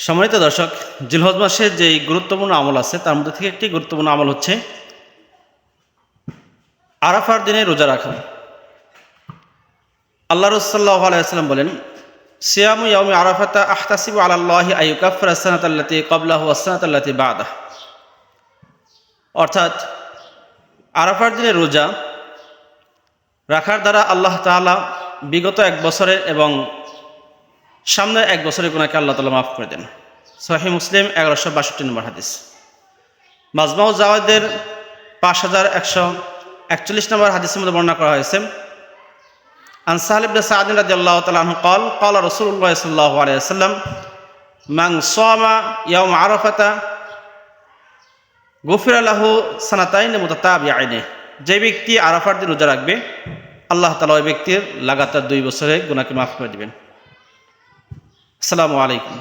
সম্মানিত দর্শক, জিলহজ মাসের যে গুরুত্বপূর্ণ আমল আছে তার মধ্যে থেকে একটি গুরুত্বপূর্ণ আমল হচ্ছে আরাফার দিনে রোজা রাখা। আল্লাহ রাসূল সাল্লাল্লাহু আলাইহি ওয়াসাল্লাম বলেন, সিয়ামু ইয়াউমি আরাফাতা আহতাসিবু আলাল্লাহি আইয়ুকাফিরা সানাতাল্লাতী ক্বাবলাহু ওয়াস সানাতাল্লাতী বা'দাহু। অর্থাৎ আরাফার দিনে রোজা রাখার দ্বারা আল্লাহ তাআলা বিগত এক বছরের এবং সামনের এক বছরের গুনাহকে আল্লাহ তাআলা মাফ করে দেন। সহিহ মুসলিম 1162 নম্বর হাদিস। মাজমাউ জাওয়াদের 5141 নম্বর হাদিসের মধ্যে বর্ণনা করা হয়েছে, আন সাহল ইবনে সা'দ রাদিয়াল্লাহু তাআলা আনহু قال قال رسول الله صلى الله عليه وسلم من صام يوم عرفة غفر له سنتين متتابعين। যে ব্যক্তি আরাফার দিন রোজা রাখবে আল্লাহ তাআলা ওই ব্যক্তির লাগাতার 2 বছরের গুনাহকে মাফ করে দিবেন। আসসালামু আলাইকুম।